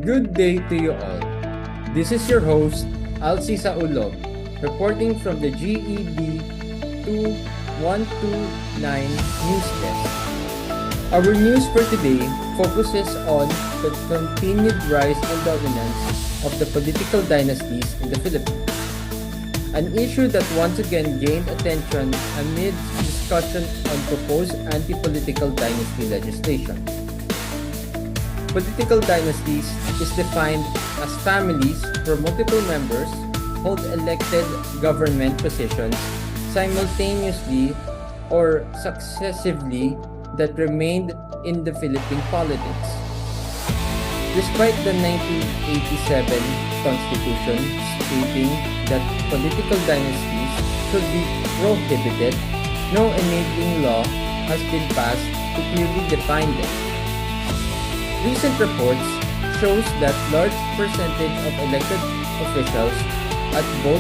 Good day to you all. This is your host, Alci Saulog, reporting from the GED 2129 News Desk. Our news for today focuses on the continued rise and dominance of the political dynasties in the Philippines, an issue that once again gained attention amid discussion on proposed anti-political dynasty legislation. Political dynasties is defined as families where multiple members hold elected government positions simultaneously or successively that remained in the Philippine politics. Despite the 1987 Constitution stating that political dynasties should be prohibited, no enabling law has been passed to clearly define them. Recent reports shows that large percentage of elected officials at both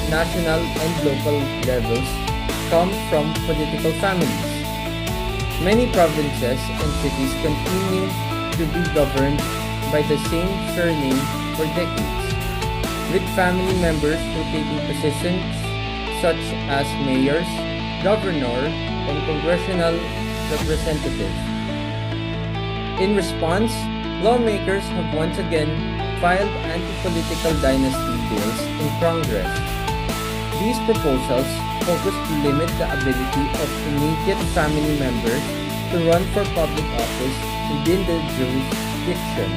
national and local levels come from political families. Many provinces and cities continue to be governed by the same surname for decades, with family members rotating positions such as mayors, governor, and congressional representatives. In response, lawmakers have once again filed anti-political dynasty bills in Congress. These proposals focus to limit the ability of immediate family members to run for public office within the jurisdiction.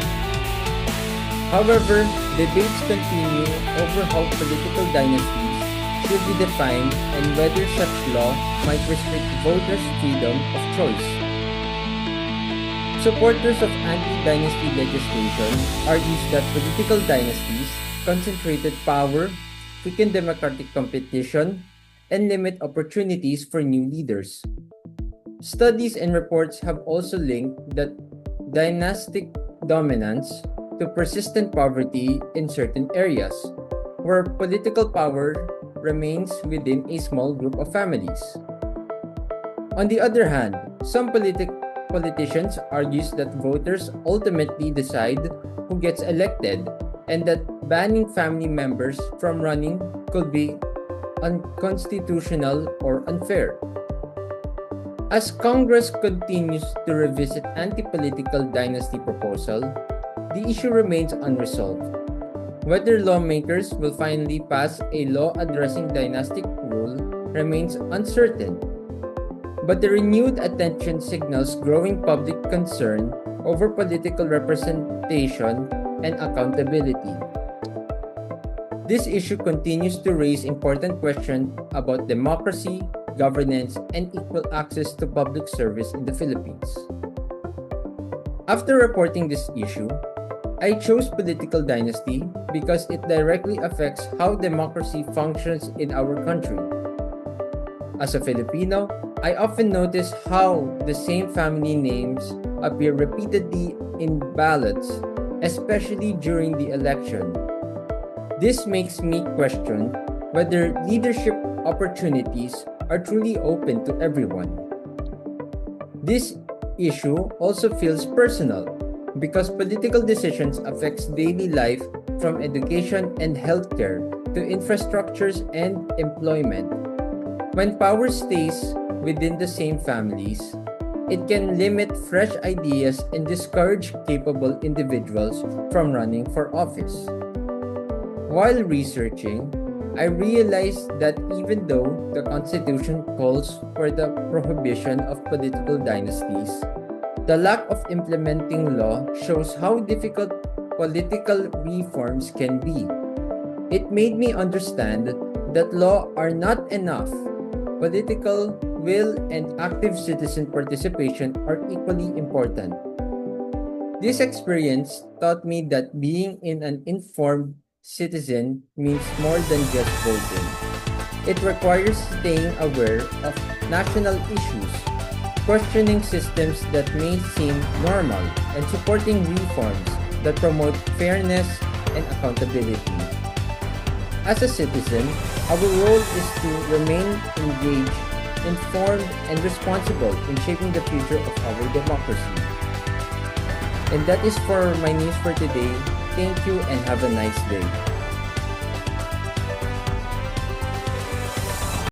However, debates continue over how political dynasties should be defined and whether such law might restrict voters' freedom of choice. Supporters of anti-dynasty legislation argues that political dynasties concentrated power, weaken democratic competition, and limit opportunities for new leaders. Studies and reports have also linked that dynastic dominance to persistent poverty in certain areas, where political power remains within a small group of families. On the other hand, some politicians argues that voters ultimately decide who gets elected and that banning family members from running could be unconstitutional or unfair. As Congress continues to revisit anti-political dynasty proposal, the issue remains unresolved. Whether lawmakers will finally pass a law addressing dynastic rule remains uncertain. But the renewed attention signals growing public concern over political representation and accountability. This issue continues to raise important questions about democracy, governance, and equal access to public service in the Philippines. After reporting this issue, I chose political dynasty because it directly affects how democracy functions in our country. As a Filipino, I often notice how the same family names appear repeatedly in ballots, especially during the election. This makes me question whether leadership opportunities are truly open to everyone. This issue also feels personal because political decisions affects daily life from education and healthcare to infrastructures and employment. When power stays within the same families, it can limit fresh ideas and discourage capable individuals from running for office. While researching, I realized that even though the Constitution calls for the prohibition of political dynasties, the lack of implementing law shows how difficult political reforms can be. It made me understand that law are not enough. Political will and active citizen participation are equally important. This experience taught me that being an informed citizen means more than just voting. It requires staying aware of national issues, questioning systems that may seem normal, and supporting reforms that promote fairness and accountability. As a citizen, our role is to remain engaged, informed, and responsible in shaping the future of our democracy. And that is for my news for today. Thank you and have a nice day.